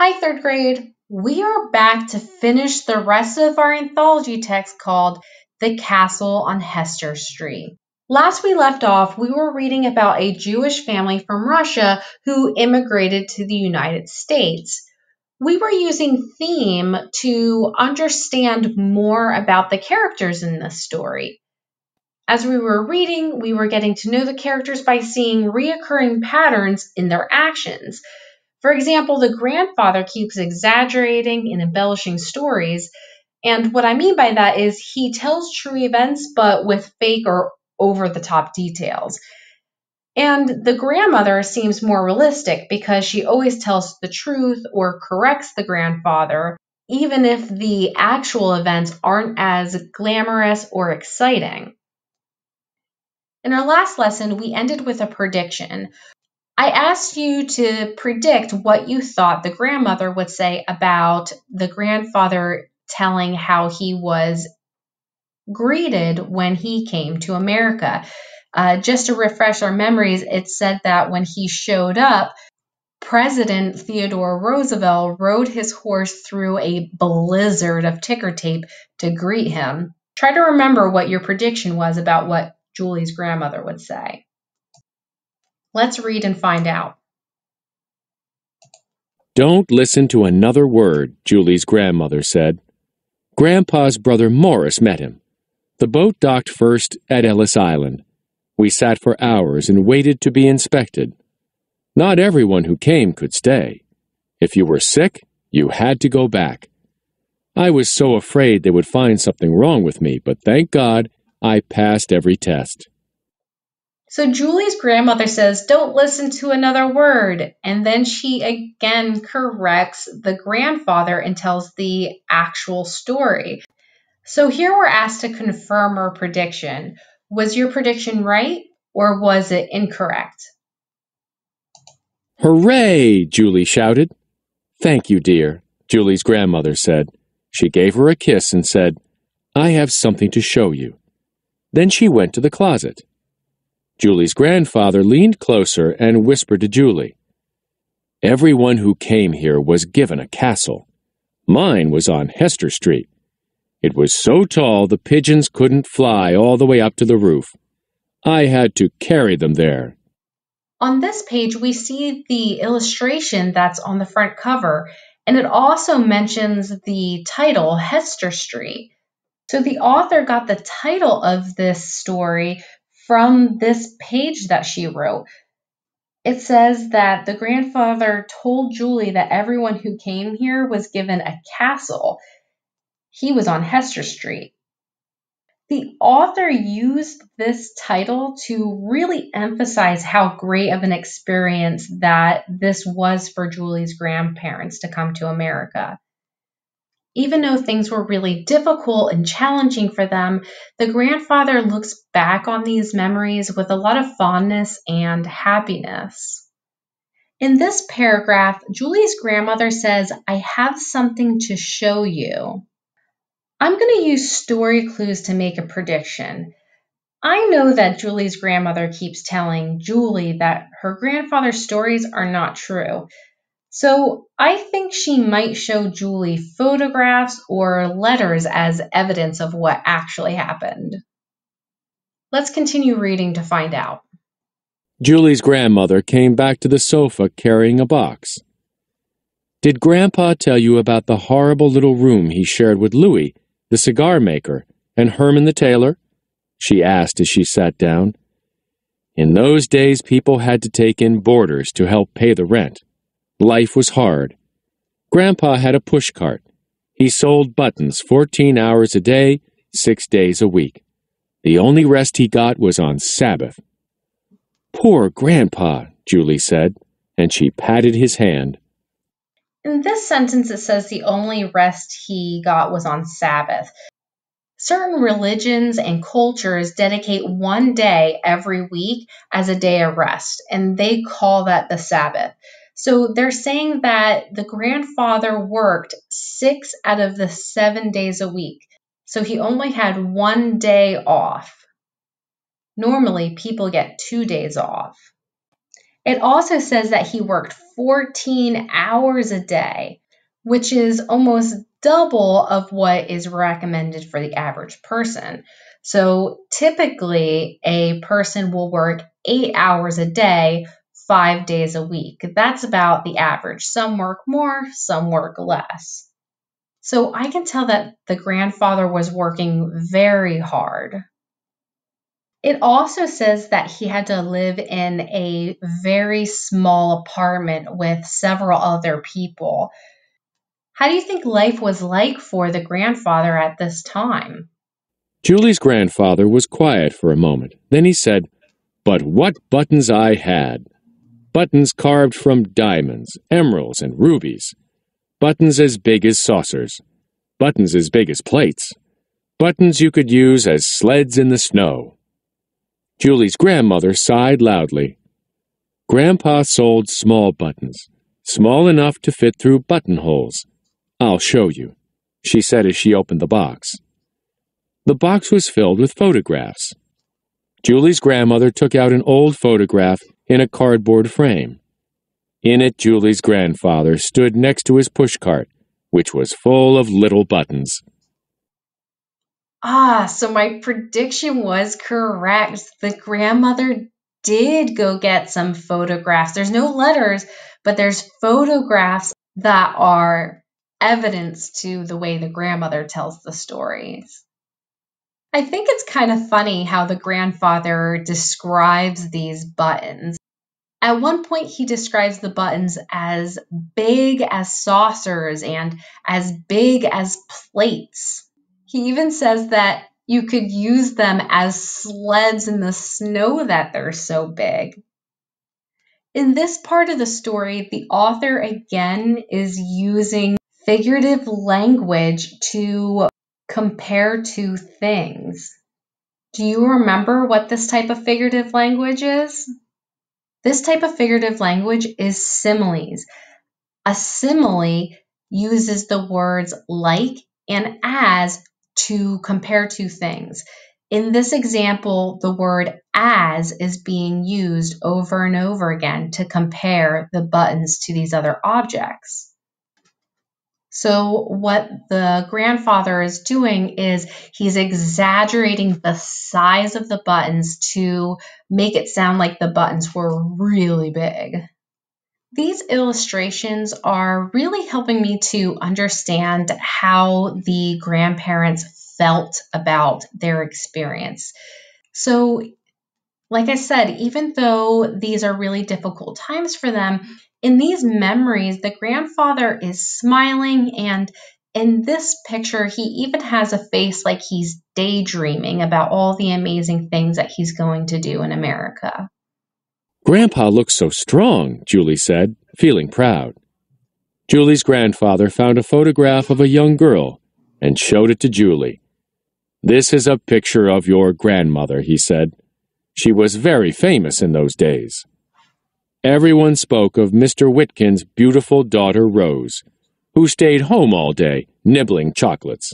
Hi, third grade. We are back to finish the rest of our anthology text called The Castle on Hester Street. Last we left off, we were reading about a Jewish family from Russia who immigrated to the United States. We were using theme to understand more about the characters in this story. As we were reading, we were getting to know the characters by seeing reoccurring patterns in their actions. For example, the grandfather keeps exaggerating and embellishing stories. And what I mean by that is he tells true events, but with fake or over-the-top details. And the grandmother seems more realistic because she always tells the truth or corrects the grandfather, even if the actual events aren't as glamorous or exciting. In our last lesson, we ended with a prediction. I asked you to predict what you thought the grandmother would say about the grandfather telling how he was greeted when he came to America. Just to refresh our memories, it said that when he showed up, President Theodore Roosevelt rode his horse through a blizzard of ticker tape to greet him. Try to remember what your prediction was about what Julie's grandmother would say. Let's read and find out. Don't listen to another word, Julie's grandmother said. Grandpa's brother Morris met him. The boat docked first at Ellis Island. We sat for hours and waited to be inspected. Not everyone who came could stay. If you were sick, you had to go back. I was so afraid they would find something wrong with me, but thank God I passed every test. So Julie's grandmother says, don't listen to another word. And then she again corrects the grandfather and tells the actual story. So here we're asked to confirm our prediction. Was your prediction right or was it incorrect? Hooray! Julie shouted. Thank you, dear, Julie's grandmother said. She gave her a kiss and said, I have something to show you. Then she went to the closet. Julie's grandfather leaned closer and whispered to Julie. Everyone who came here was given a castle. Mine was on Hester Street. It was so tall the pigeons couldn't fly all the way up to the roof. I had to carry them there. On this page, we see the illustration that's on the front cover, and it also mentions the title, Hester Street. So the author got the title of this story from this page that she wrote. It says that the grandfather told Julie that everyone who came here was given a castle. He was on Hester Street. The author used this title to really emphasize how great of an experience that this was for Julie's grandparents to come to America. Even though things were really difficult and challenging for them, the grandfather looks back on these memories with a lot of fondness and happiness. In this paragraph, Julie's grandmother says, I have something to show you. I'm going to use story clues to make a prediction. I know that Julie's grandmother keeps telling Julie that her grandfather's stories are not true. So I think she might show Julie photographs or letters as evidence of what actually happened. Let's continue reading to find out. Julie's grandmother came back to the sofa carrying a box. Did Grandpa tell you about the horrible little room he shared with Louis, the cigar maker, and Herman the tailor? She asked as she sat down. In those days, people had to take in boarders to help pay the rent. Life was hard. Grandpa had a pushcart. He sold buttons 14 hours a day, 6 days a week. The only rest he got was on Sabbath. Poor Grandpa, Julie said, and she patted his hand. In this sentence, it says the only rest he got was on Sabbath. Certain religions and cultures dedicate one day every week as a day of rest, and they call that the Sabbath. So they're saying that the grandfather worked 6 out of the 7 days a week. So he only had 1 day off. Normally, people get 2 days off. It also says that he worked 14 hours a day, which is almost double of what is recommended for the average person. So typically, a person will work 8 hours a day, 5 days a week. That's about the average. Some work more, some work less. So I can tell that the grandfather was working very hard. It also says that he had to live in a very small apartment with several other people. How do you think life was like for the grandfather at this time? Julie's grandfather was quiet for a moment. Then he said, "But what buttons I had! Buttons carved from diamonds, emeralds, and rubies. Buttons as big as saucers. Buttons as big as plates. Buttons you could use as sleds in the snow." Julie's grandmother sighed loudly. Grandpa sold small buttons, small enough to fit through buttonholes. "I'll show you," she said as she opened the box. The box was filled with photographs. Julie's grandmother took out an old photograph in a cardboard frame. In it, Julie's grandfather stood next to his pushcart, which was full of little buttons. So my prediction was correct. The grandmother did go get some photographs. There's no letters, but there's photographs that are evidence to the way the grandmother tells the stories. I think it's kind of funny how the grandfather describes these buttons. At one point, he describes the buttons as big as saucers and as big as plates. He even says that you could use them as sleds in the snow, that they're so big. In this part of the story, the author again is using figurative language to compare two things. Do you remember what this type of figurative language is? This type of figurative language is similes. A simile uses the words like and as to compare two things. In this example, the word as is being used over and over again to compare the buttons to these other objects. So what the grandfather is doing is he's exaggerating the size of the buttons to make it sound like the buttons were really big. These illustrations are really helping me to understand how the grandparents felt about their experience. So, like I said, even though these are really difficult times for them, in these memories, the grandfather is smiling, and in this picture, he even has a face like he's daydreaming about all the amazing things that he's going to do in America. "Grandpa looks so strong," Julie said, feeling proud. Julie's grandfather found a photograph of a young girl and showed it to Julie. "This is a picture of your grandmother," he said. "She was very famous in those days." Everyone spoke of Mr. Whitkin's beautiful daughter Rose, who stayed home all day, nibbling chocolates.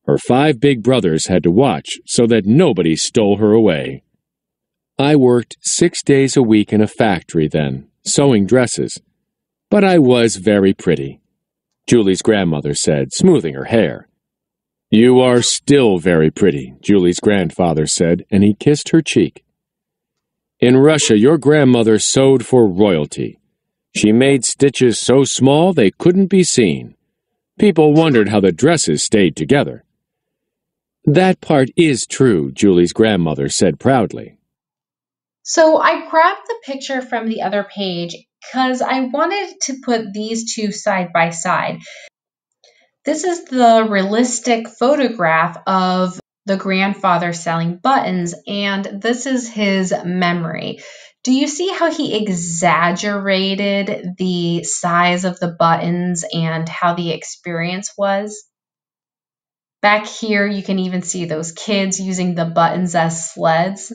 Her 5 big brothers had to watch so that nobody stole her away. "I worked 6 days a week in a factory then, sewing dresses. But I was very pretty," Julie's grandmother said, smoothing her hair. "You are still very pretty," Julie's grandfather said, and he kissed her cheek. "In Russia, your grandmother sewed for royalty. She made stitches so small they couldn't be seen. People wondered how the dresses stayed together." "That part is true," Julie's grandmother said proudly. So I grabbed the picture from the other page because I wanted to put these two side by side. This is the realistic photograph of the grandfather selling buttons, and this is his memory. Do you see how he exaggerated the size of the buttons and how the experience was? Back here, you can even see those kids using the buttons as sleds.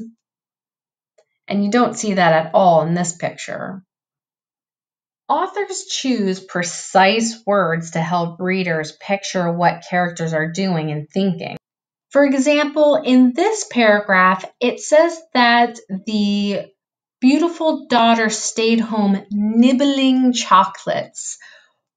And you don't see that at all in this picture. Authors choose precise words to help readers picture what characters are doing and thinking. For example, in this paragraph, it says that the beautiful daughter stayed home nibbling chocolates.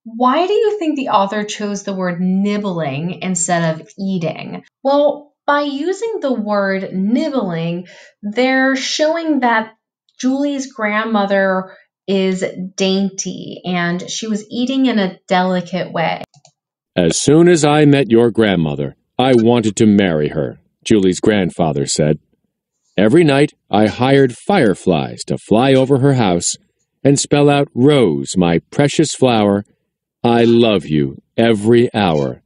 Why do you think the author chose the word nibbling instead of eating? Well, by using the word nibbling, they're showing that Julie's grandmother is dainty and she was eating in a delicate way. As soon as I met your grandmother, I wanted to marry her, Julie's grandfather said. Every night I hired fireflies to fly over her house and spell out Rose, my precious flower, I love you every hour.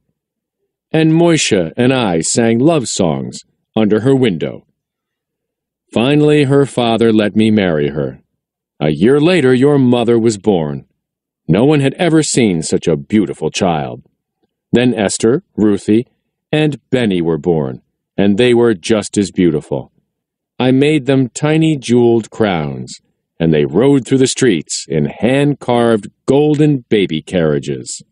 And Moisha and I sang love songs under her window. Finally, her father let me marry her. A year later, your mother was born. No one had ever seen such a beautiful child. Then Esther, Ruthie, and Benny were born, and they were just as beautiful. I made them tiny jeweled crowns, and they rode through the streets in hand-carved golden baby carriages.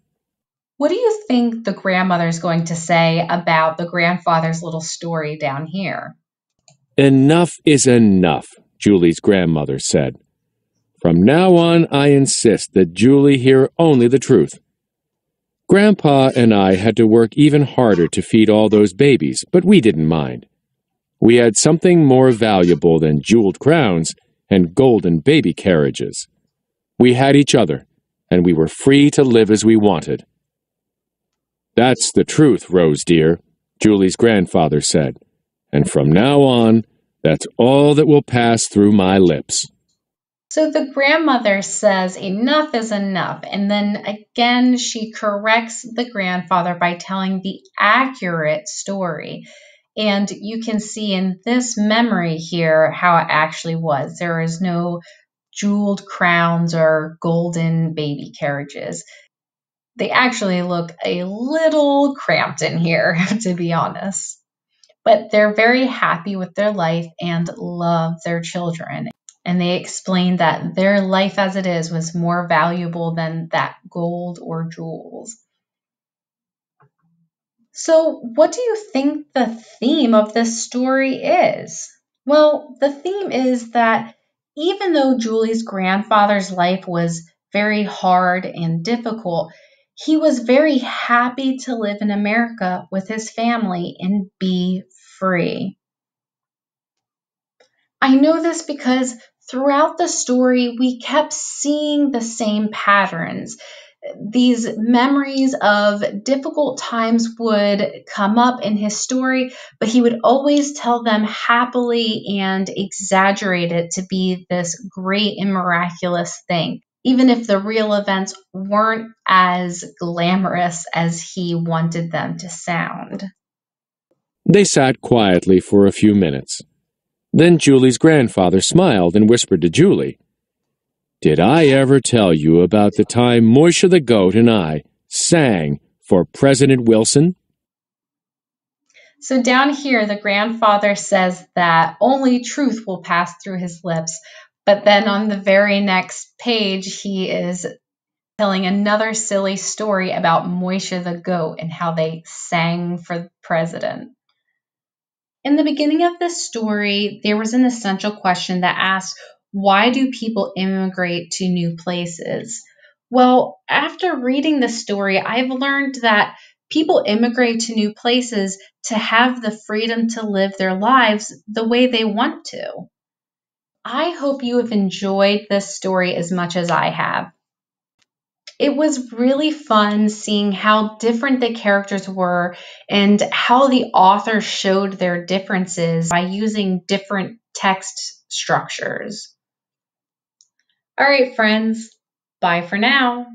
What do you think the grandmother's going to say about the grandfather's little story down here? Enough is enough, Julie's grandmother said. From now on, I insist that Julie hear only the truth. Grandpa and I had to work even harder to feed all those babies, but we didn't mind. We had something more valuable than jeweled crowns and golden baby carriages. We had each other, and we were free to live as we wanted. That's the truth, Rose dear, Julie's grandfather said, and from now on, that's all that will pass through my lips. So the grandmother says enough is enough, and then again she corrects the grandfather by telling the accurate story. And you can see in this memory here how it actually was. There is no jeweled crowns or golden baby carriages. They actually look a little cramped in here, to be honest. But they're very happy with their life and love their children. And they explained that their life as it is was more valuable than that gold or jewels. So, what do you think the theme of this story is? Well, the theme is that even though Julie's grandfather's life was very hard and difficult, he was very happy to live in America with his family and be free. I know this because throughout the story, we kept seeing the same patterns. These memories of difficult times would come up in his story, but he would always tell them happily and exaggerate it to be this great and miraculous thing, even if the real events weren't as glamorous as he wanted them to sound. They sat quietly for a few minutes. Then Julie's grandfather smiled and whispered to Julie, "Did I ever tell you about the time Moisha the goat and I sang for President Wilson?" So down here, the grandfather says that only truth will pass through his lips. But then on the very next page, he is telling another silly story about Moisha the goat and how they sang for the president. In the beginning of this story, there was an essential question that asked, why do people immigrate to new places? Well, after reading the story, I've learned that people immigrate to new places to have the freedom to live their lives the way they want to. I hope you have enjoyed this story as much as I have. It was really fun seeing how different the characters were and how the author showed their differences by using different text structures. All right, friends, bye for now.